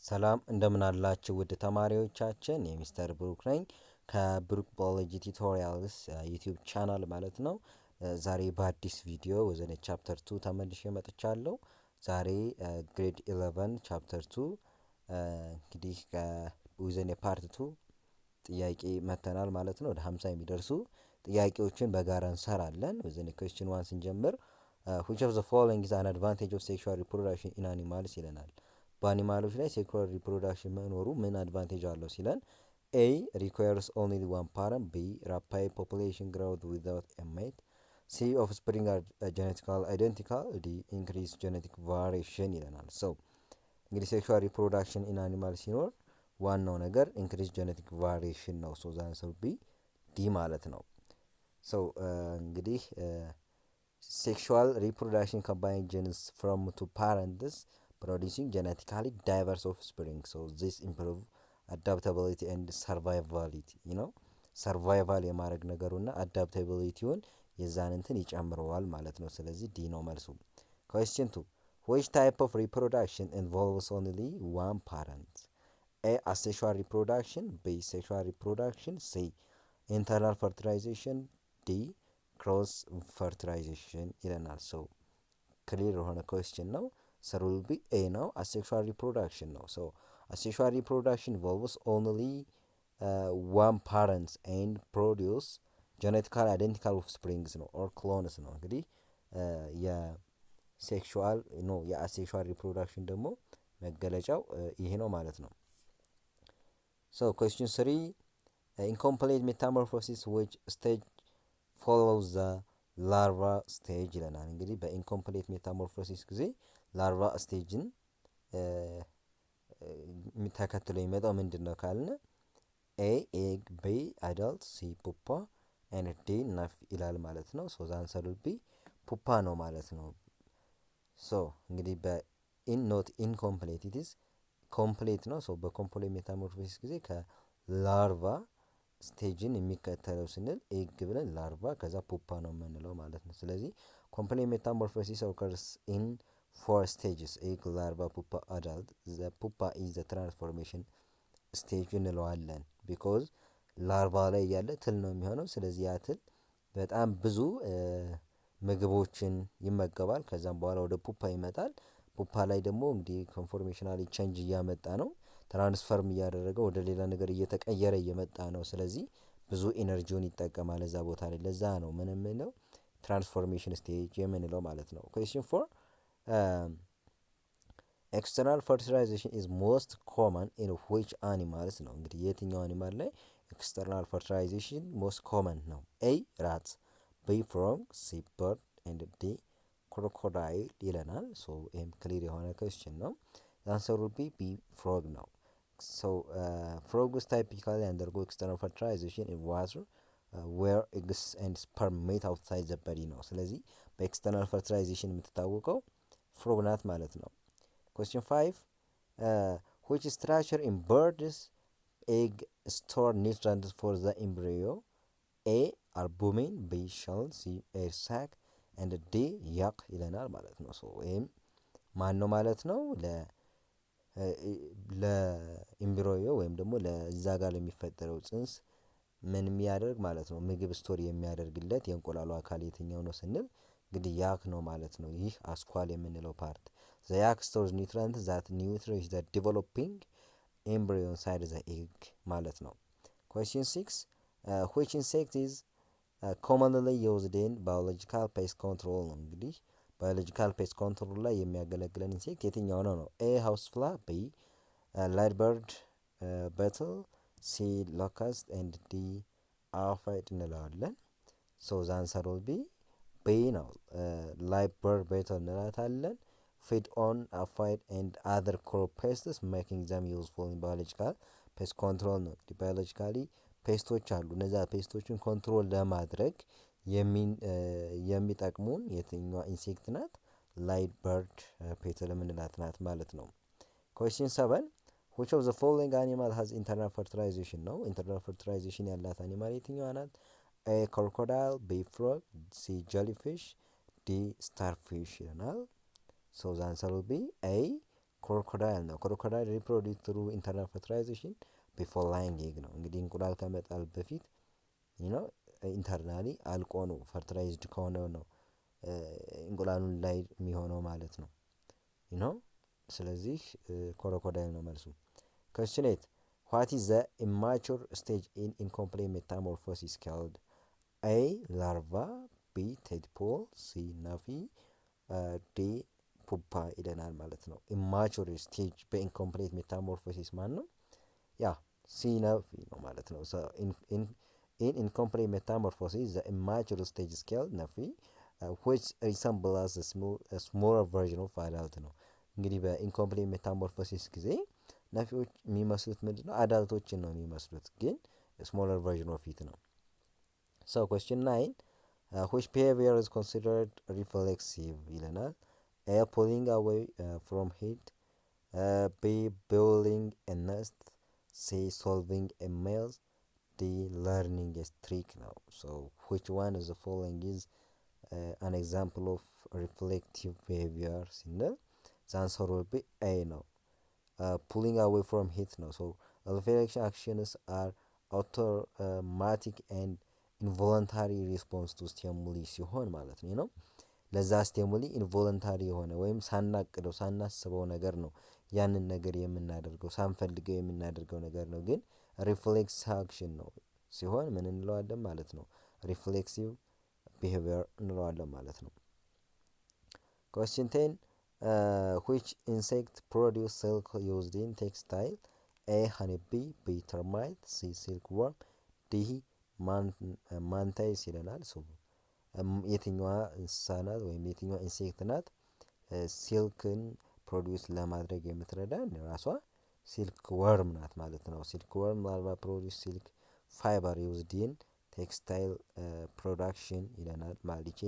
ሰላም እንደምን አላችሁ ውድ ተማሪዎቻችን የሚስተር ብሩክ ነኝ ከብሩክ ባዮሎጂ ቱቶሪያልስ ዩቲዩብ ቻናል ማለት ነው። ዛሬ በአዲስ ቪዲዮ ወዘን ቻፕተር 2 ተመልሼ መጥቻለሁ። ዛሬ ግሬድ 11 ቻፕተር 2 እንግዲህ ወዘን ፓርት 2 ጥያቄ መተናል ማለት ነው። ወደ 50 የሚደርሱ ጥያቄዎችን በጋራ እንሰራለን። ወዘን ኩዌስችን 1 ስንጀምር which of the following is an advantage of sexual reproduction in animals ይለናል። በአኒማሎች ላይ ሴክሹዋል ሪፕሮዳክሽን መኖሩ ምን አድቫንቴጅ አለው ሲለን ኤ ሪኳየርስ ኦንሊ ዋን ፓረንት፣ ቢ ራፓይድ ፖፑሌሽን ግሮውት ዊዛውት ኤ ሜት፣ ሲ ኦፍስፕሪንግ አር ጀኔቲካል አይደንቲካል፣ ዲ ኢንክሪዝ ጀኔቲክ ቫሪዬሽን ይለናል። ሰው እንግዲህ ሴክሹዋል ሪፕሮዳክሽን ኢን አኒማል ሲኖር ዋናው ነገር ኢንክሪዝ ጀኔቲክ ቫሪዬሽን ነው። ሶ ዛን ሰው ቢ ዲ ማለት ነው። ሰው እንግዲህ ሴክሹዋል ሪፕሮዳክሽን ኮምባይን ጀንስ ፍሮም ቱ ፓረንትስ producing genetically diverse offspring. So this improve adaptability and survivability. ሰርቫይቫል የማድረግ ነገሩና አዳፕታቢሊቲውን የዛን እንትን ይጨምረዋል ማለት ነው። ስለዚህ ዲ ነው መልሱ። question 2 which type of reproduction involves only one parent? A asexual reproduction, B sexual reproduction, C internal fertilization, D cross fertilization ይለናል። so ክሊር የሆነ question ነው። So will be A now, asexual reproduction now. So asexual reproduction involves only one parents and produce genetically identical offsprings ነው or clones ነው። እንግዲህ የሴክሹዋል ነው የአሴክሹዋል ሪፕሮዳክሽን ደግሞ መገለጫው ይሄ ነው ማለት ነው። So question 3 incomplete metamorphosis which stage follows the larva stage ይለናል። እንግዲህ በኢንኮምፕሌት ሜታሞርፎሲስ ጊዜ ላርቫ ስቴጅን ተከትሎ የሚመጣው ምንድን ነው ካልን ኤ ኤግ፣ ቢ አዳልት፣ ሲ ፑፓ ኤንድ ዲ ነፍ ይላል ማለት ነው። ሶ ዘ አንሰር ዊል ቢ ፑፓ ነው ማለት ነው። ሶ እንግዲህ በኢን ኖት ኢንኮምፕሌት ኢት ኢዝ ኮምፕሌት ነው። ሶ በኮምፕሌት ሜታሞርፎሲስ ጊዜ ከላርቫ ስቴጅን የሚከተለው ስንል ኤግ ብለን ላርቫ ከዛ ፑፓ ነው የምንለው ማለት ነው። ስለዚህ ኮምፕሌት ሜታሞርፎሲስ ኦከርስ ኢን 4 stages egg, larva, pupa, adult. The pupa is the transformation stage እንለዋለን because ላርቫ ላይ ያለ ትል ነው የሚሆነው። ስለዚህ ያ ትል በጣም ብዙ ምግቦችን ይመገባል። ከዛም በኋላ ወደ ፑፓ ይመጣል። ፑፓ ላይ ደግሞ እንግዲህ ኮንፎርሜሽናሊ ቼንጅ እያመጣ ነው፣ ትራንስፈርም እያደረገ ወደ ሌላ ነገር እየተቀየረ እየመጣ ነው። ስለዚህ ብዙ ኢነርጂውን ይጠቀማል እዛ ቦታ ላይ። ለዛ ነው ምን የምንለው ትራንስፎርሜሽን ስቴጅ የምንለው ማለት ነው። question 4 external fertilization is most common in which animals ነው። እንግዲህ የትኛው አኒማል ላይ ኤክስተርናል ፈርቲላይዜሽን ሞስት ኮመን ነው? ኤ ራት፣ ቢ ፍሮግ፣ ሲ በርድ ኤንድ ዲ ክሮኮዳይል ይለናል። ሶ ይህም ክሊር የሆነ ኩዌስችን ነው። አንሰሩ ቢ ፍሮግ ነው። ሶ frogs typically undergo external fertilization in water where eggs and sperm meet outside the body ነው። ስለዚህ በኤክስተርናል ፈርቲላይዜሽን የምትታወቀው ፍሮግ ናት ማለት ነው። question 5 which structure in birds egg store nutrients for the embryo? A albumin, B shell, C air sac and D yolk ይለናል ማለት ነው። ሶ ይሄም ማን ነው ማለት ነው? ለኤምብሪዮ ወይም ደግሞ ለዛ ጋር ለሚፈጠረው ጽንስ ምን የሚያደርግ ማለት ነው? ምግብ ስቶር የሚያደርግለት የእንቁላሉ አካል የትኛው ነው ስንል እንግዲህ ያክ ነው ማለት ነው። ይህ አስኳል የምንለው ፓርት the yak stores nutrients that nutrients the developing embryo inside the egg ማለት ነው። question 6 which insect is commonly used in biological pest control ነው። እንግዲህ ባዮሎጂካል ፔስት ኮንትሮል ላይ የሚያገለግለን ኢንሴክት የትኛው ነው? ኤ ሃውስ ፍላ፣ ቢ ላይት በርድ በትል፣ ሲ ሎከስት ኤንድ ዲ አፋይድ እንለዋለን። ሶ ዘ አንሰር ዊል ቢ ቢ ነው። ላይት በርድ በትል እንላታለን። ፊድ ኦን አፋይድ ኤንድ አዘር ክሮፕ ፔስትስ ሜኪንግ ዘም ዩዝፉል ኢን ባዮሎጂካል ፔስት ኮንትሮል ነው። ባዮሎጂካሊ ፔስቶች አሉ። እነዛ ፔስቶችን ኮንትሮል ለማድረግ የሚጠቅሙን የትኛዋ ኢንሴክት ናት? ላይት በርድ ፔትል የምንላት ናት ማለት ነው። question 7 which of the following animal has internal fertilization ነው። ኢንተርናል ፈርቲላይዜሽን ያላት አኒማል የትኛዋ ናት? ኤ ክሮኮዳይል፣ ቢ ፍሮግ፣ ሲ ጀሊፊሽ፣ ዲ ስታርፊሽ ይለናል። ሶ ዘ አንሰር ዊል ቢ ኤ ክሮኮዳይል ነው። ክሮኮዳይል ሪፕሮዲውስ ትሩ ኢንተርናል ፈርቲላይዜሽን ቢፎር ላይንግ ኤግ ነው። እንግዲህ እንቁላል ከመጣል በፊት ነው ኢንተርናሊ አልቆ ነው ፈርቲላይዝድ ከሆነ ነው እንቁላሉን ላይ የሚሆነው ማለት ነው ነው። ስለዚህ ክሮኮዳይል ነው መልሱ። ኩዌስችን 8 ዋት ኢዝ ዘ ኢማቹር ስቴጅ ኢን ኢንኮምፕሊት ሜታሞርፎሲስ ኮልድ? ኤ ላርቫ፣ ቢ ቴድፖል፣ ሲ ናፊ፣ ዲ ፑፓ ይለናል ማለት ነው። ኢማቹር ስቴጅ በኢንኮምፕሊት ሜታሞርፎሲስ ማን ነው? ያ ሲ ናፊ ነው ማለት ነው። ኢን incomplete metamorphosis, the immature stage is called nafi, which resembles a smaller version of adult ነው። እንግዲህ በኢንኮምፕሊት ሜታሞርፎሲስ ጊዜ ናፊዎች የሚመስሉት ምንድን ነው? አዳልቶችን ነው የሚመስሉት፣ ግን ስሞለር ቨርዥን ኦፍ ኢት ነው። ሶ ኩዌስችን 9 which behavior is considered reflexive ይለናል። ኤ pulling away from heat, B building a nest, C solving a maze, D learning a trick now. So which one is the following is an example of reflective behavior ሲንል the answer will be A ነው። pulling away from heat ነው። so reflection actions are automatic and involuntary response to stimuli ሲሆን ማለት ነው። ለዛ ስቲሙሊ ኢንቮለንታሪ የሆነ ወይም ሳናቅደው ሳናስበው ነገር ነው ያንን ነገር የምናደርገው፣ ሳንፈልገው የምናደርገው ነገር ነው። ግን ሪፍሌክስ አክሽን ነው ሲሆን ምን እንለዋለን ማለት ነው? ሪፍሌክሲቭ ቢሄቪየር እንለዋለን ማለት ነው። ኩዌስችን 10 which insect produce silk used in textile? A honeybee, B termite, C silkworm, D mantis ይለናል። የትኛዋ እንስሳ ናት ወይም የትኛዋ ኢንሴክት ናት ሲልክን ፕሮዲውስ ለማድረግ የምትረዳን? ራሷ ሲልክ ወርም ናት ማለት ነው። ሲልክ ወርም ላርቫ ፕሮዲውስ ሲልክ ፋይበር ዩዝድ ኢን ቴክስታይል ፕሮዳክሽን ይለናል። ማለቼ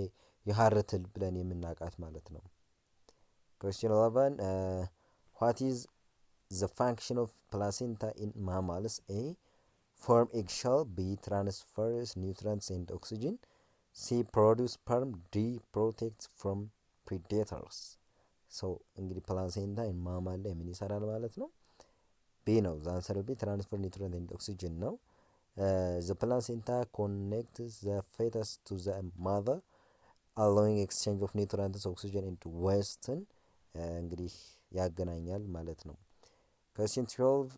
የሀር ትል ብለን የምናውቃት ማለት ነው። ኩዌስችን 11 what is the function of placenta in mammals? A form eggshell, B transfers nutrients and oxygen, C produce sperm, D protects from predators. so እንግዲህ ፕላሴንታ ኢን ማማል ላይ ምን ይሰራል ማለት ነው? ቢ ነው። the answer will be transfer nutrients and oxygen ነው። the placenta connects the fetus to the mother allowing exchange of nutrients, oxygen and waste እንግዲህ ያገናኛል ማለት ነው። question 12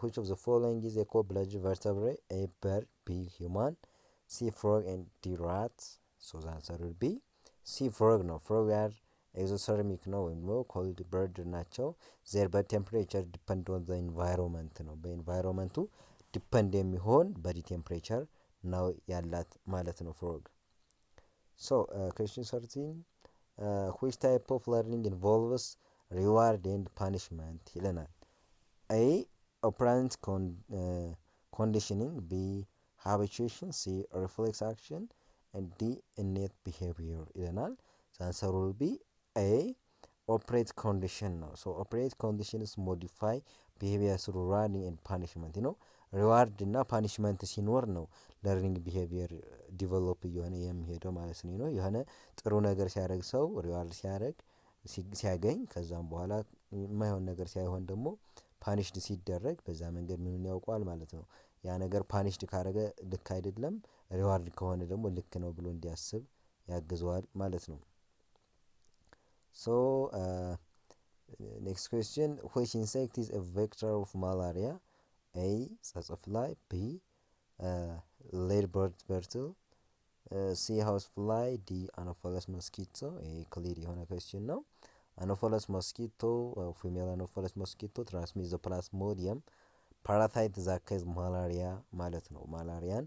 which of the following is a cold-blooded vertebrate? A bird, B human, C frog and D rat. so the answer will be C frog ነው። frog are exothermic ነው ወይም cold bird ናቸው። their body temperature depend on the environment ነው። በኤንቫይሮንመንቱ ዲፐንድ የሚሆን በዲ ቴምፕሬቸር ነው ያላት ማለት ነው ፍሮግ። so question 13 which type of learning involves reward and punishment ይለናል። A operant conditioning, B habituation, C reflex action and D innate behavior ይለናል። the answer will be A operate condition ነው። so operate conditions modify behavior through rewarding and punishment ነው። ሪዋርድ እና ፓኒሽመንት ሲኖር ነው ለርኒንግ ቢሄቪየር ዲቨሎፕ እየሆነ የሚሄደው ማለት ነው። የሆነ ጥሩ ነገር ሲያደርግ ሰው ሪዋርድ ሲያገኝ ከዛም በኋላ የማይሆን ነገር ሲያይሆን ደግሞ ፓኒሽድ ሲደረግ በዛ መንገድ ምኑን ያውቀዋል ማለት ነው። ያ ነገር ፓኒሽድ ካረገ ልክ አይደለም፣ ሪዋርድ ከሆነ ደግሞ ልክ ነው ብሎ እንዲያስብ ያግዘዋል ማለት ነው። so next question which insect is a vector of malaria? A ጸጸፍላይ፣ B ሌድበርድ በርትል፣ C housefly፣ D አኖፋለስ ሞስኪቶ። ይሄ ክሊር የሆነ question ነው። አኖፋለስ ሞስኪቶ ፊሜል አኖፋለስ ሞስኪቶ ትራንስሚት ዘ ፕላዝሞዲየም ፓራሳይት ዛካዝ ማላሪያ ማለት ነው። ማላሪያን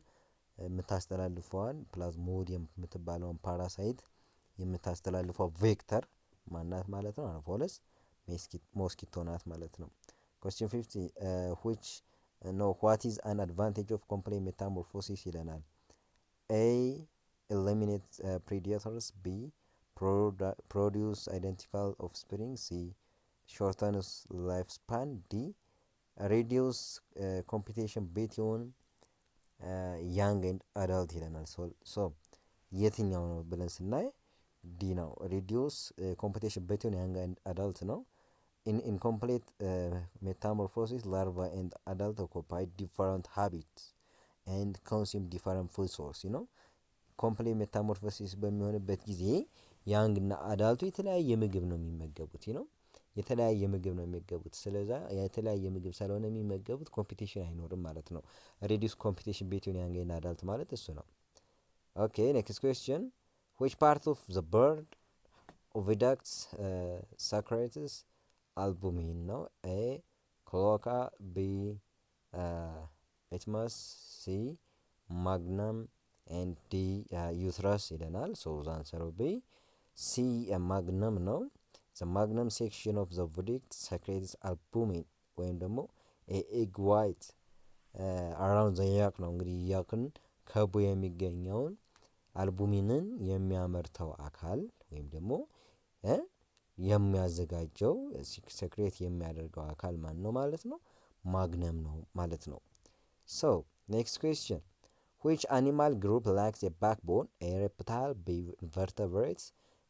የምታስተላልፈዋን ፕላዝሞዲየም የምትባለውን ፓራሳይት የምታስተላልፈው ቬክተር ማናት ማለት ነው? አኖፋለስ ሞስኪቶ ናት ማለት ነው። question 50 which no what is an advantage of complete metamorphosis ይለናል። A eliminate predators, B produce identical offspring, C shortens lifespan, D reduce competition between young and adult ይለናል። so የትኛው ነው ብለን ስናይ ዲ ነው። reduce competition between young and adult ነው። in incomplete metamorphosis, larva and adult occupy different habits and consume different food source. ኮምፕሌት ሜታሞርፎሲስ በሚሆንበት ጊዜ ያንግ እና አዳልቱ የተለያየ ምግብ ነው የሚመገቡት የተለያየ ምግብ ነው የሚመገቡት። ስለዛ የተለያየ ምግብ ስለሆነ የሚመገቡት ኮምፒቲሽን አይኖርም ማለት ነው። ሬዲዩስ ኮምፒቲሽን ቢትዊን ያንግ እና አዳልት ማለት እሱ ነው። ኦኬ ኔክስት ኩዌስችን which part of the bird oviducts secretes albumin ነው? A cloaca, B isthmus, C magnum and D uterus ይለናል። so the answer will be C magnum ነው። the magnum section of the oviduct secretes albumin ወይም ደግሞ egg white around the yolk ነው። እንግዲህ ያክን ከቦ የሚገኘውን አልቡሚንን የሚያመርተው አካል ወይም ደግሞ የሚያዘጋጀው ሴክሬት የሚያደርገው አካል ማን ነው ማለት ነው? ማግነም ነው ማለት ነው። so next question which animal group lacks a backbone? A reptile, B vertebrates,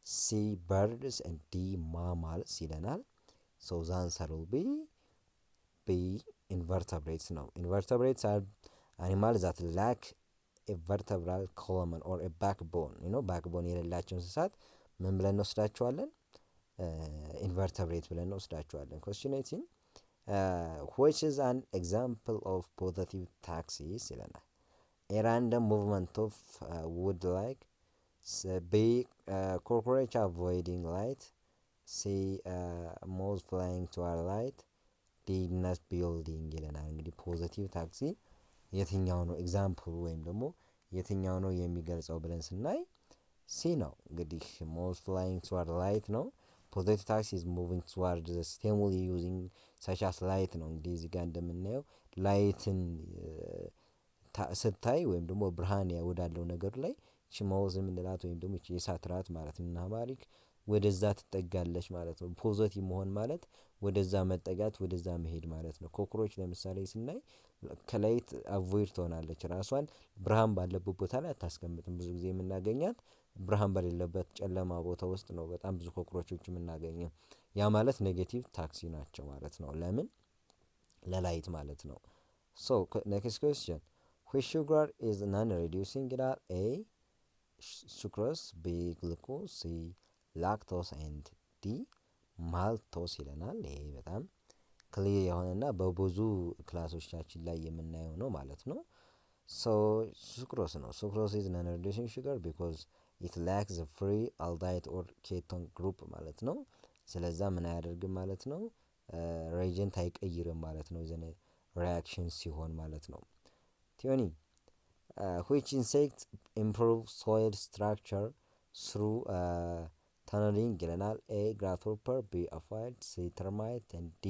C birds and D mammals ይለናል። so the answer will be B invertebrates ነው። invertebrates are animals that lack a vertebral column or a backbone backbone የሌላቸው እንስሳት ምን ብለን እንወስዳቸዋለን? invertebrate ብለን እንወስዳቸዋለን። question 18 which is an example of positive taxis ይለናል። a random movement of wood like, B cockroach avoiding light, C mouse flying toward light, D nest building ይለናል። እንግዲህ ፖዚቲቭ ታክሲ የትኛው ነው ኤግዛምፕል ወይም ደግሞ የትኛው ነው የሚገልጸው ብለን ስናይ ሲ ነው። እንግዲህ mouse flying toward light ነው። positive taxi is moving toward the stimuli using such as light ነው። እንግዲህ እዚህ ጋር እንደምናየው ላይትን ስታይ ወይም ደግሞ ብርሃን ወዳለው ነገር ላይ እቺ ማውዝ የምንላት ወይም ደግሞ እቺ የእሳት ራት ማለት እና ማሪክ ወደዛ ትጠጋለች ማለት ነው። ፖዚቲቭ መሆን ማለት ወደዛ መጠጋት ወደዛ መሄድ ማለት ነው። ኮክሮች ለምሳሌ ስናይ ከላይት አቮይድ ትሆናለች። ራሷን ብርሃን ባለበት ቦታ ላይ አታስቀምጥም። ብዙ ጊዜ የምናገኛት ብርሃን በሌለበት ጨለማ ቦታ ውስጥ ነው በጣም ብዙ ኮክሮቾች የምናገኘው። ያ ማለት ኔጌቲቭ ታክሲ ናቸው ማለት ነው። ለምን? ለላይት ማለት ነው። so next question which sugar is non-reducing ይላል። A sucrose, B glucose, C lactose and D maltose ይለናል። ይሄ በጣም ክሊር የሆነና በብዙ ክላሶቻችን ላይ የምናየው ነው ማለት ነው። so sucrose ነው። sucrose is non-reducing sugar because it lacks the free aldehyde or ketone group ማለት ነው። ስለዛ ምን አያደርግም ማለት ነው? ሬጀንት አይቀይርም ማለት ነው። ዘነ ሪአክሽን ሲሆን ማለት ነው። ቲዮኒ which insect improve soil structure through tunneling ይለናል። A grasshopper, B aphid, C termite and D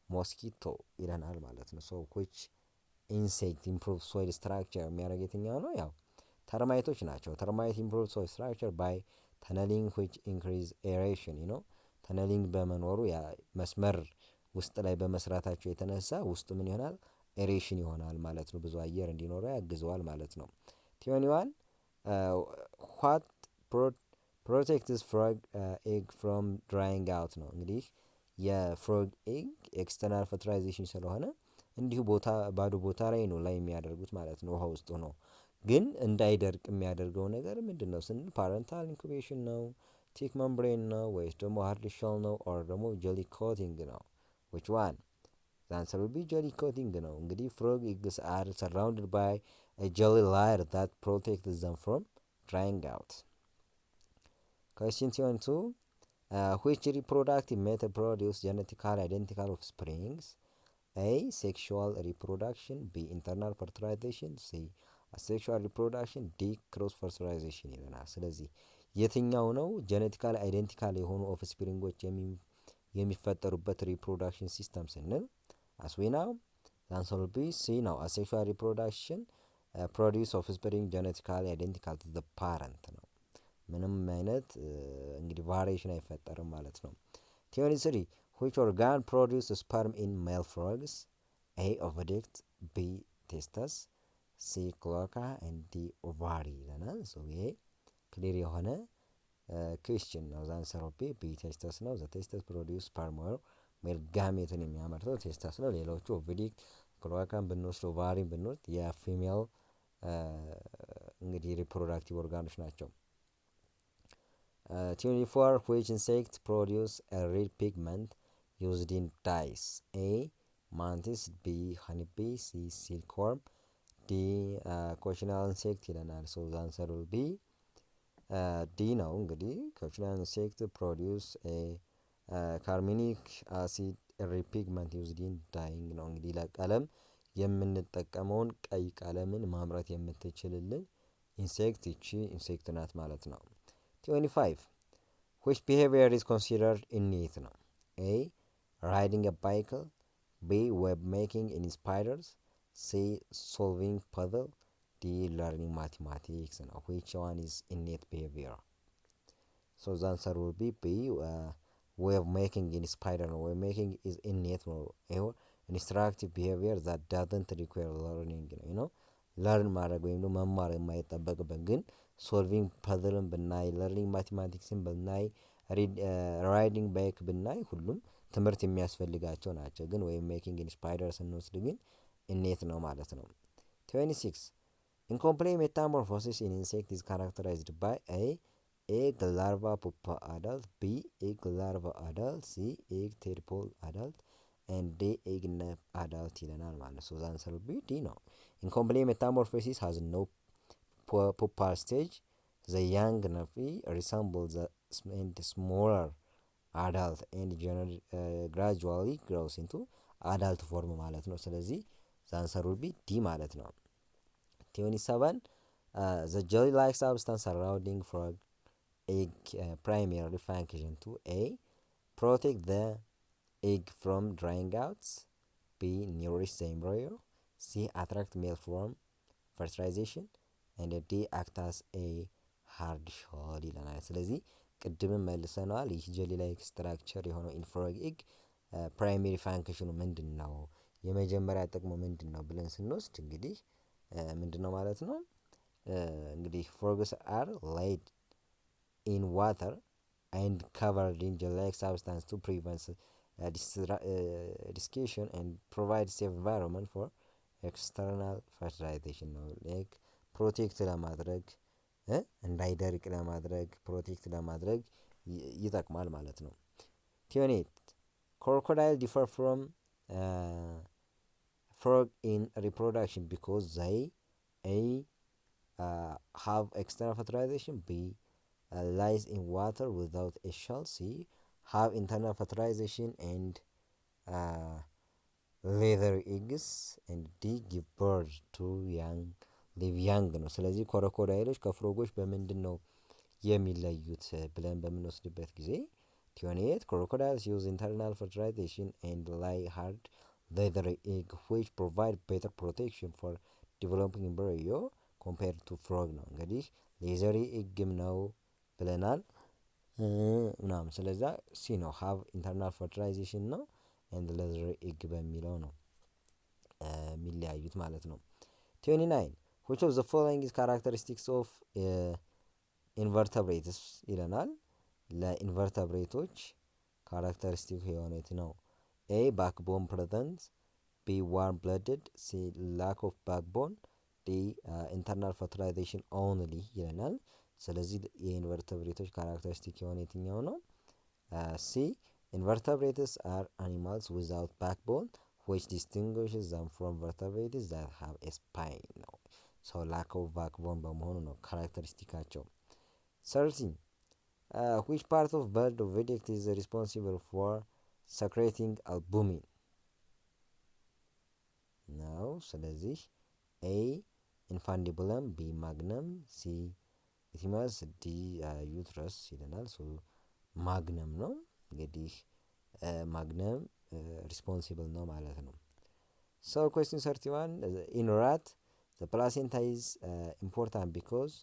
mosquito ይለናል ማለት ነው። so which insect improve soil structure የሚያደርግ የትኛው ነው? ያው ተርማይቶች ናቸው። ተርማይት improve soil structure by tunneling which increase aeration tunneling በመኖሩ ያ መስመር ውስጥ ላይ በመስራታቸው የተነሳ ውስጡ ምን ይሆናል? ኤሬሽን ይሆናል ማለት ነው። ብዙ አየር እንዲኖረው ያግዘዋል ማለት ነው። ቲዮኒዋን what protects frog egg from drying out ነው። እንግዲህ የፍሮግ ኤግ ኤክስተርናል ፈርቲላይዜሽን ስለሆነ እንዲሁ ቦታ ባዶ ቦታ ላይ ነው ላይ የሚያደርጉት ማለት ነው። ውሃ ውስጥ ነው። ግን እንዳይደርቅ የሚያደርገው ነገር ምንድነው ስንል ፓረንታል ኢንኩቤሽን ነው፣ ቲክ መምብሬን ነው ወይስ ደግሞ ሃርድ ሼል ነው ኦር ደግሞ ጀሊ ኮቲንግ ነው? which one? the answer will be jelly coating ነው። እንግዲህ frog eggs are surrounded by a jelly layer that protects them from drying out. question 22 which reproductive method produce genetically identical offsprings? A sexual reproduction, B internal fertilization, C asexual reproduction, D cross fertilization ይለናል። ስለዚህ የትኛው ነው ጄኔቲካሊ አይደንቲካል የሆኑ ኦፍስፕሪንጎች የሚፈጠሩበት ሪፕሮዳክሽን ሲስተም ስንል as we know the answer will be C ነው። asexual reproduction produce offspring genetically identical to the parent ነው። ምንም አይነት እንግዲህ ቫሪዬሽን አይፈጠርም ማለት ነው። ቲዮሪ 3 which organ produce sperm in male frogs? A oviduct, B testes, C cloaca and D ovary ይለናል። so ይሄ ክሊር የሆነ question ነው። the answer will be B testes ነው። the testes produce sperm or ሜል ጋሜትን የሚያመርተው ቴስተስ ነው። ሌሎቹ ኦቪዲክ ክሎአካን ብንወስድ ኦቫሪን ብንወስድ የፊሜል እንግዲህ ሪፕሮዳክቲቭ ኦርጋኖች ናቸው። 24 which insect produce a red pigment used in dyes? A mantis, B honeybee, C silkworm, D cochineal insect ይለናል። so the answer will be D ነው። እንግዲህ cochineal insect produce a carminic acid red pigment used in dyeing ነው። እንግዲህ ለቀለም የምንጠቀመውን ቀይ ቀለምን ማምረት የምትችልልን ኢንሴክት ይቺ ኢንሴክት ናት ማለት ነው። 25 which behavior is considered innate ነው? A riding a bicycle, B web making in spiders, C solving puzzle, D learning mathematics ነው። which one is innate behavior? so the answer will be B web making in spider ነው። web making is innate ነው። ይኸው instructive behavior that doesn't require learning ነው። ለርን ማድረግ ወይም ደግሞ መማር የማይጠበቅበት ግን ሶልቪንግ ፐዝልን ብናይ ለርኒንግ ማቴማቲክስን ብናይ ራይዲንግ ባይክ ብናይ ሁሉም ትምህርት የሚያስፈልጋቸው ናቸው። ግን ወይም ሜኪንግ ኢን ስፓይደር ስንወስድ ግን ኢኔት ነው ማለት ነው። 26 incomplete metamorphosis in insect is characterized by A egg larva pupa adult, B egg larva adult, C egg tadpole adult, and D egg nymph adult ይለናል ማለት ነው። so the answer will be D ነው። incomplete metamorphosis has no pupal stage. The young nymph resemble the smaller adult and gradually grows into adult form ማለት ነው። ስለዚህ the answer will be D ማለት ነው። 27 the jelly-like substance surrounding frog egg primarily function to A protect the egg from drying out, B nourish the embryo, C attract male from fertilization, and D act as a hard shell ይለናል። ስለዚህ ቅድምም መልሰነዋል። ይህ ጀሊ ላይክ ስትራክቸር የሆነው ኢንፍሮግ ኤግ ፕራይሜሪ ፋንክሽኑ ምንድን ነው፣ የመጀመሪያ ጥቅሙ ምንድን ነው ብለን ስንወስድ እንግዲህ ምንድን ነው ማለት ነው። እንግዲህ ፍሮግስ አር ላይድ ኢን ዋተር and covered in gel-like substance to prevent desiccation and provide safe environment for external fertilization ነው። like ፕሮቴክት ለማድረግ እንዳይደርቅ ለማድረግ ፕሮቴክት ለማድረግ ይጠቅማል ማለት ነው። 28 crocodile differ from frog in reproduction because they A have external fertilization, B lies in water without a shell, C have internal fertilization and leather eggs, and D give birth to young live young ነው። ስለዚህ ኮሮኮዳይሎች ከፍሮጎች በምንድን ነው የሚለዩት ብለን በምንወስድበት ጊዜ 28 crocodiles use internal fertilization and lay hard leathery egg which provide better protection for developing embryo compared to frog ነው። እንግዲህ ሌዘሪ ኤግም ነው ብለናል ምናምን። ስለዛ ሲ ነው have internal fertilization ነው and leathery egg በሚለው ነው የሚለያዩት ማለት ነው። 29 which of the following is characteristics of invertebrates ይለናል። ለኢንቨርተብሬቶች ካራክተሪስቲክ የሆነች ነው። A backbone present, B warm blooded, C lack of backbone, D internal fertilization only ይለናል። ስለዚህ የኢንቨርተብሬቶች ካራክተሪስቲክ የሆነ የትኛው ነው? C invertebrates are animals without backbone which distinguishes them from vertebrates that have a spine ነው። so lack of backbone በመሆኑ ነው ካራክተሪስቲካቸው። 13 which part of bird of vertex is responsible for secreting albumin ነው። ስለዚህ A infundibulum, B magnum, C ኢቲመስ፣ D ዩትረስ ይለናል። ሶ ማግነም ነው እንግዲህ ማግነም ሪስፖንሲብል ነው ማለት ነው። ሶ question 31 in rat the placenta is important because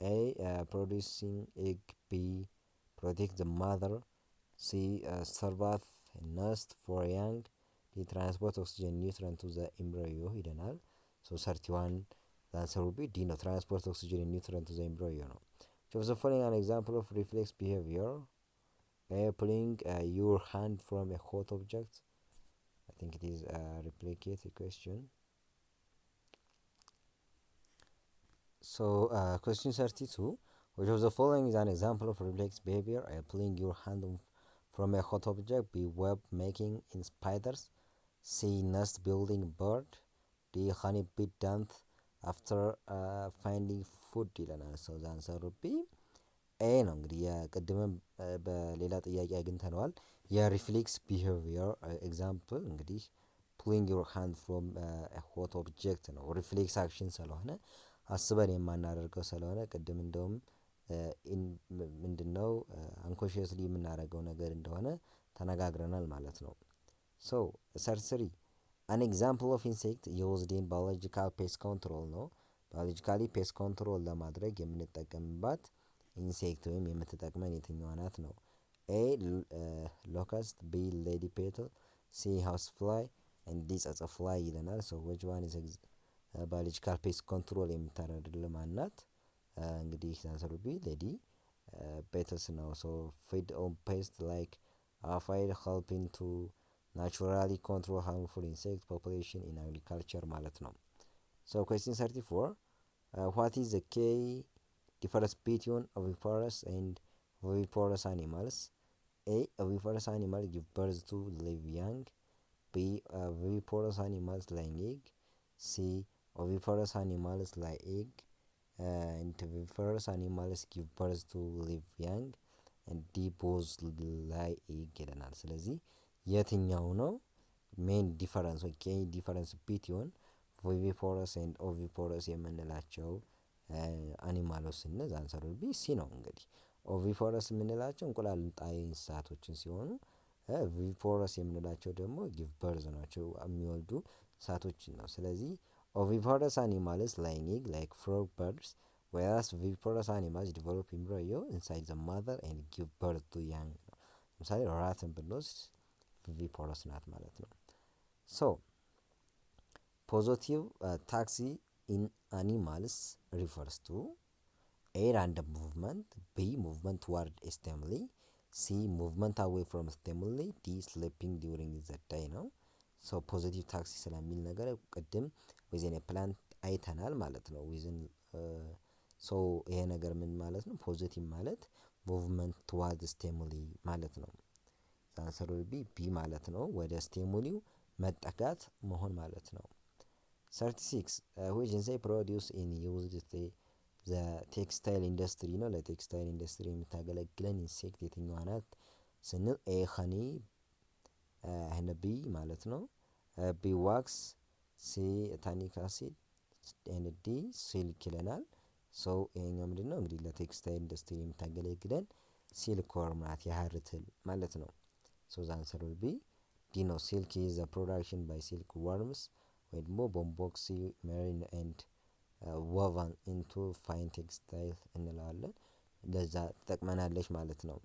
A producing egg, B protect the mother, C serve nest for young, D transport oxygen nutrient to the embryo ይለናል። ሶ 31 the answer will be D ነው። transport oxygen nutrient to the embryo ነው። So the following an example of reflex behavior pulling your hand from a hot object. I think it is a replicated question. So question 32, which of the following is an example of reflex behavior? Pulling your hand from a hot object. B, web making in spiders. C, nest building bird. D, honey bee dance after finding food ይለናል። So the answer would be ኤ ነው። እንግዲህ የቅድምም በሌላ ጥያቄ አግኝተነዋል። የሪፍሌክስ ቢሄቪየር ኤግዛምፕል እንግዲህ ፑሊንግ ዮር ሃንድ ፍሮም ሆት ኦብጀክት ነው። ሪፍሌክስ አክሽን ስለሆነ አስበን የማናደርገው ስለሆነ ቅድም እንደውም ምንድነው አንኮንሽየስሊ የምናደርገው ነገር እንደሆነ ተነጋግረናል ማለት ነው። ሶ ሰርሰሪ አን ኤግዛምፕል ኦፍ ኢንሴክት ዩዝድ ኢን ባዮሎጂካል ፔስት ኮንትሮል ነው። ባዮሎጂካሊ ፔስት ኮንትሮል ለማድረግ የምንጠቀምባት ኢንሴክት ወይም የምትጠቅመን የትኛዋ ናት ነው። ኤ ሎከስት፣ ቢ ሌዲ ፔትል፣ ሲ ሃውስ ፍላይ ኤንድ ዲ ጸጸፍላይ ይለናል። ሶ ዊች ዋን ኢዝ ባዮሎጂካል ፔስት ኮንትሮል የምታደርግልን ማናት? እንግዲህ አንሰሩ ቢ ሌዲ ፔትልስ ነው። ሶ ፊድ ኦን ፔስት ላይክ አፋይድ ሄልፒንግ ቱ ናቹራሊ ኮንትሮል ሃርምፉል ኢንሴክት ፖፑሌሽን ኢን አግሪካልቸር ማለት ነው። ሶ ኩዌስችን 34 ዋት ኢዝ ዘ ኬይ difference between oviparous and oviparous animals? A, oviparous animals give birth to live young. B, oviparous animals lay egg. C, oviparous animals lay egg. And oviparous animals give birth to live young. And D, both lay egg ይለናል። ስለዚህ የትኛው ነው ሜን ዲፈረንስ ወይ ኬይ ዲፈረንስ ቢትዊን ኦቪፓረስ ኤንድ ኦቪፓረስ የምንላቸው አኒማሎች ስንል አንሰሩ ቢ ሲ ነው። እንግዲህ ኦቪፖረስ የምንላቸው እንቁላል ጣይ እንስሳቶችን ሲሆኑ ቪፖረስ የምንላቸው ደግሞ ጊቭ በርዝ ናቸው፣ የሚወልዱ እንስሳቶችን ነው። ስለዚህ ኦቪፖረስ አኒማልስ ላይንግ ኤግ ላይክ ፍሮግ በርድስ whereas viviparous animals develop embryo inside the mother and give birth to young ነው። ለምሳሌ ራትን ብንወስድ ቪቪፖረስ ናት ማለት ነው። ሶ ፖዚቲቭ ታክሲ in animals refers to A, random movement, B, movement toward a stimuli, C, movement away from stimuli, D, sleeping during the day ነው። ሶ ፖዚቲቭ ታክሲ ስለሚል ነገር ቅድም ዊዝን ፕላንት አይተናል ማለት ነው። ዊዝን ሶ ይሄ ነገር ምን ማለት ነው? ፖዚቲቭ ማለት ሙቭመንት ቱዋርድ ስቲሙሊ ማለት ነው። አንሰሩ ቢ ማለት ነው። ወደ ስቲሙሊው መጠጋት መሆን ማለት ነው። 36 which insect produce in used the textile industry ነው። ለቴክስታይል ኢንዱስትሪ የምታገለግለን ኢንሴክት የትኛዋ ናት ስንል ኤ ሀኒ ቢ ማለት ነው። ቢ ዋክስ፣ ሲ ታኒክ አሲድ ኤንድ ዲ ሲልክ ይለናል። ሶ ይሄኛው ምንድነው እንግዲህ ለቴክስታይል ኢንዱስትሪ የምታገለግለን ሲልክ ወርም ናት፣ የሀር ትል ማለት ነው። ሶ ዘ አንሰር ዊል ቢ ዲ ነው። ሲልክ ኢዝ ዘ ፕሮዳክሽን ባይ ሲልክ ወርምስ ወይ ደግሞ ቦምቦክሲ ሜሪን ኤንድ ወቫን ኢንቱ ፋይን ቴክስታይል እንለዋለን። ለዛ ትጠቅመናለች ማለት ነው።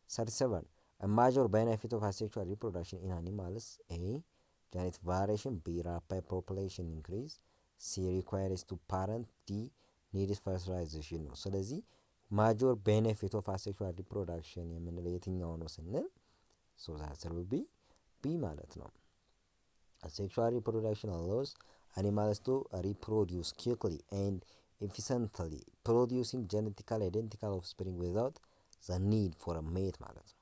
37 ማጆር ቤኔፊት ኦፍ አሴክሹዋል ሪፕሮዳክሽን ኢን አኒማልስ ኤ ጀኔቲክ ቫሪዬሽን፣ ቢ ራፒድ ፖፑሌሽን ኢንክሪዝ፣ ሲ ሪኳየርስ ቱ ፓረንት፣ ዲ ኒድስ ፈርቲላይዜሽን ነው። ስለዚህ ማጆር ቤኔፊት ኦፍ አሴክሹዋል ሪፕሮዳክሽን የምንለው የትኛው ነው ስንል ሶ ዘ አንሰር ዊል ቢ ቢ ማለት ነው። Sexual reproduction allows animals to reproduce quickly and efficiently, producing genetically identical offspring without the need for a mate ማለት ነው።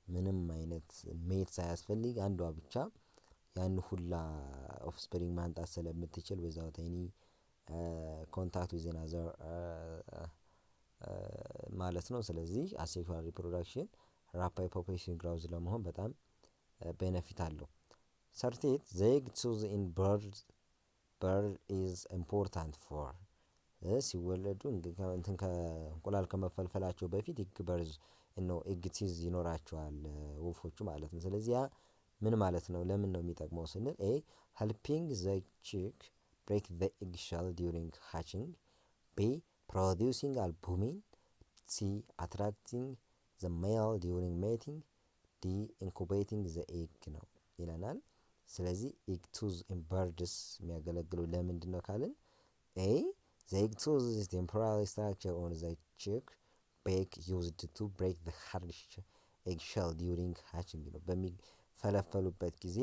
ምንም አይነት ሜት ሳያስፈልግ አንዷ ብቻ ያን ሁላ ኦፍስፕሪንግ ማንጣት ስለምትችል without any contact with another ማለት ነው። ስለዚህ አሴክሹዋል ሪፕሮዳክሽን ራፒድ ፖፑሌሽን ግሮዝ ለመሆን በጣም ቤኔፊት አለው። 38 the egg choose in bird is important for ሲወለዱ እንትን ከእንቁላል ከመፈልፈላቸው በፊት ኤግ በርዝ ነው ኤግ ቲዝ ይኖራቸዋል ወፎቹ ማለት ነው። ስለዚህ ያ ምን ማለት ነው? ለምን ነው የሚጠቅመው ስንል ኤ helping the chick break the egg shell during hatching, B producing albumin, C attracting the male during mating, D incubating the egg ነው ይለናል። ስለዚህ ኤግ ቱዝ ኢን በርድስ የሚያገለግሉ ለምንድን ነው ካልን ኤ the egg tooth is temporary structure on the chick beak used to break the hard ኤግሸል ዲዩሪንግ ሃችንግ ነው። በሚፈለፈሉበት ጊዜ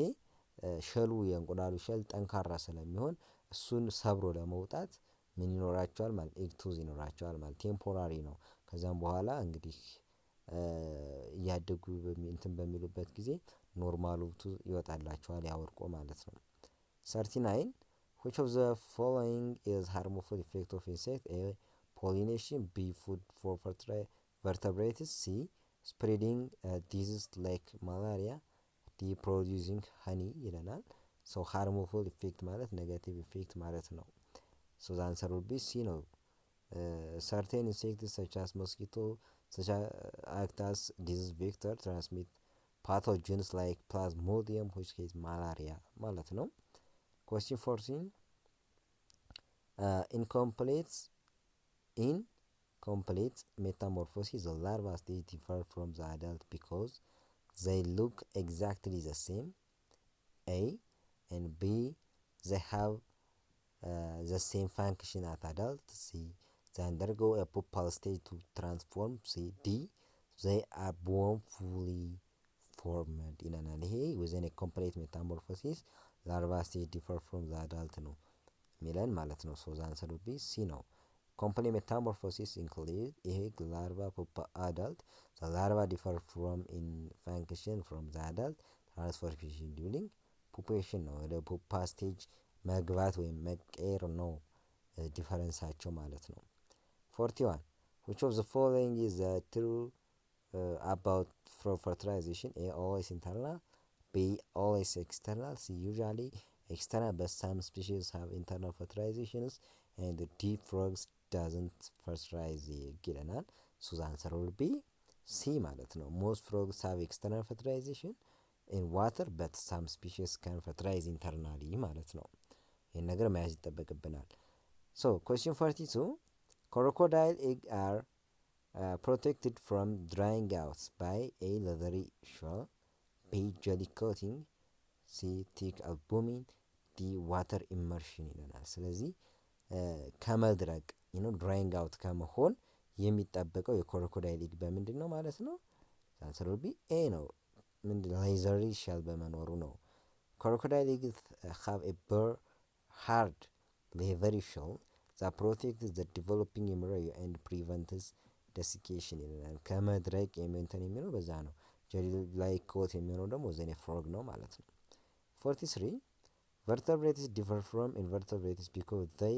ሸሉ የእንቁላሉ ሸል ጠንካራ ስለሚሆን እሱን ሰብሮ ለመውጣት ምን ይኖራቸዋል ማለት ኤግ ቱዝ ይኖራቸዋል ማለት ቴምፖራሪ ነው። ከዛም በኋላ እንግዲህ እያደጉ እንትን በሚሉበት ጊዜ ኖርማሉ ቱዝ ይወጣላቸዋል ያወርቆ ማለት ነው። 39 which of the following is harmful effect of insect? A. pollination, B. food for vertebrates, C. spreading diseases like malaria, D. producing honey ይለናል። so harmful effect ማለት negative effect ማለት ነው። so the answer will be C ነው። certain insects such as mosquito such as act as disease vector transmit pathogens like plasmodium which is malaria ማለት ነው። question 14 incomplete metamorphosis the larva stage differ from the adult because they look exactly the same. A and B they have the same function as adult. C they undergo a pupal stage to transform. C D they are born fully formed ይለናል። ይሄ within a complete metamorphosis larva stage differ from the adult ነው ሚለን ማለት ነው። so the answer would be C ነው። complete metamorphosis include ይሄ larva pupa adult the larva differ from in function from the adult transformation during pupation ነው ወደ ፑፓ ስቴጅ መግባት ወይም መቀየር ነው ዲፈረንሳቸው ማለት ነው። 41 which of the following is true about fertilization? A always internal, B always external, C usually external but some species have internal fertilizations, and D frogs doesn't fertilize ይለናል። so the answer will be C ማለት ነው። most frogs have external fertilization in water but some species can fertilize internally ማለት ነው። ይህን ነገር መያዝ ይጠበቅብናል። so question 42 crocodile egg are protected from drying out by A leathery shell, B jelly coating, C thick albumin, D water immersion ይለናል። ስለዚህ ከመድረቅ ድራይንግ አውት ከመሆን የሚጠበቀው የክሮኮዳይል ኤግ በምንድን ነው ማለት ነው? አንሰር ቢ ኤ ነው። ምንድን ሌዘሪ ሼል በመኖሩ ነው። ክሮኮዳይል ኤግስ ሃቭ ኤ ሃርድ ሌዘሪ ሼል that protects the developing embryo and prevents desiccation ይለናል። ከመድረቅ የሚንተን የሚለው በዛ ነው። ጀሊ ላይ ኮት የሚሆነው ደግሞ ዘኔ ፍሮግ ነው ማለት ነው። 43 vertebrates differ from invertebrates because they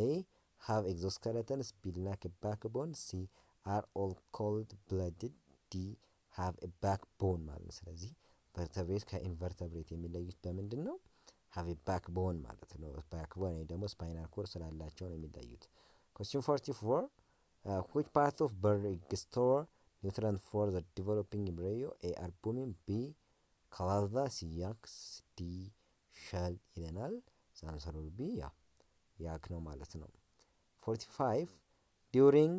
A have exoskeletons, B lack a backbone, C are all cold blooded, D have a backbone ማለት ነው። ስለዚህ vertebrate ከኢንቨርተብሬት የሚለዩት በምንድን ነው? have a backbone ማለት ነው። backbone ወይ ደግሞ spinal cord ስላላቸው ነው የሚለዩት። question 44 which part of bird egg store nutrient for the developing embryo? A albumin, B clava, C yolks, D shell ይለናል። the answer will be ያክ ነው ማለት ነው። 45 during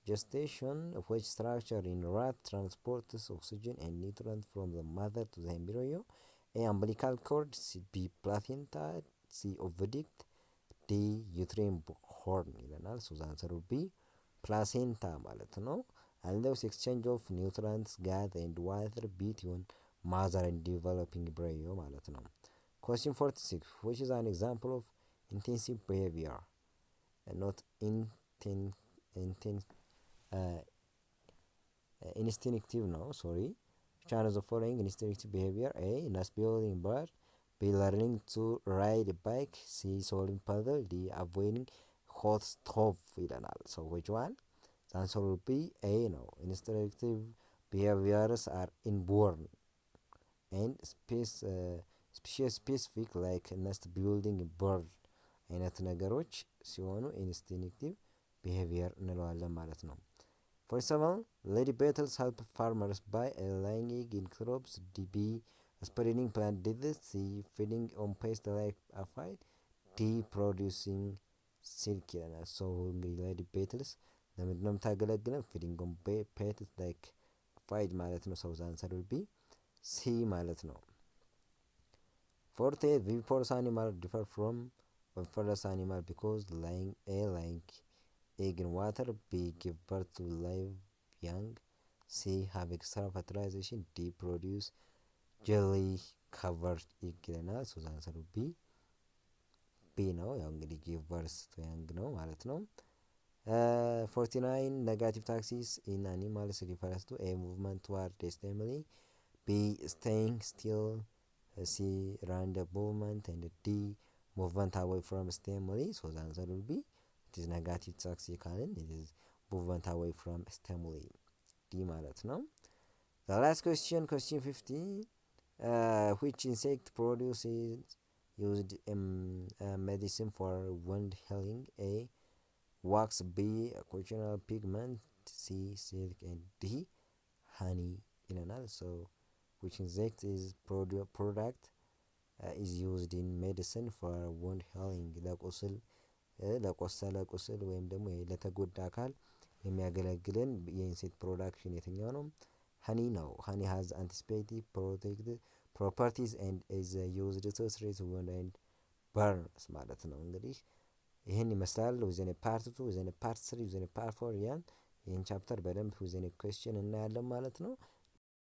gestation which structure in rat transports oxygen and nutrients from the mother to the embryo? A umbilical cord, B placenta, C oviduct, D uterine horn ይለናል። so the answer will be placenta ማለት ነው። allows exchange of nutrients, gas and water between mother and developing embryo ማለት ነው። question 46 which is an example of intensive behavior not instinctive ነው sorry which one of the following instinctive behavior? A nest building bird, B learning to ride a bike, C solving puzzle, D avoiding hot stove ይለናል። so which one? the answer will be A ነው። instinctive behaviors are inborn and species specific like nest building bird አይነት ነገሮች ሲሆኑ ኢንስቲንክቲቭ ቢሄቪየር እንለዋለን ማለት ነው። 47 lady beetles help farmers by laying egg in crops, D spreading plant disease, C feeding on pest like aphid, D producing silk ይለናል። so እንግዲህ ሌዲ ቤትልስ ለምንድን ነው የምታገለግለን? ፊዲንግ ኦን ፔትስ ላይክ አፋይድ ማለት ነው። ሰው አንሰር ዊል ቢ ሲ ማለት ነው። 48 viviparous animal differ from viviparous animal because laying egg in water, B give birth to live young, C have extra fertilization, D produce jelly covered egg ይለናል። ሶ ዘ አንሰር ቢ ቢ ነው። ያው እንግዲህ ጊቭ በርስ ቱ ያንግ ነው ማለት ነው። 49 negative taxes in animals refers to a movement toward stimuli, B staying still, C random movement, and D movement away from stimuli. So the answer will be it is negative taxi ካልን it is movement away from stimuli D ማለት ነው። The last question, question 50, which insect produces used medicine for wound healing? A wax, B cochineal pigment, C silk, and D honey ይለናል። So which insect is product is used in medicine for wound healing? ለቆሰለ ቁስል ወይም ደግሞ ለተጎዳ አካል የሚያገለግለን የኢንሴክት ፕሮዳክሽን የትኛው ነው? ሀኒ ነው። ሀኒ has anticipated protective properties and is used to treat wound and burns ማለት ነው። እንግዲህ ይህን ይመስላል። ዊዘን ፓርት 2 ዊዘን ፓርት 3 ዊዘን ፓርት 4 ያን ይህን ቻፕተር በደንብ ዊዘን ኩዌስችን እናያለን ማለት ነው።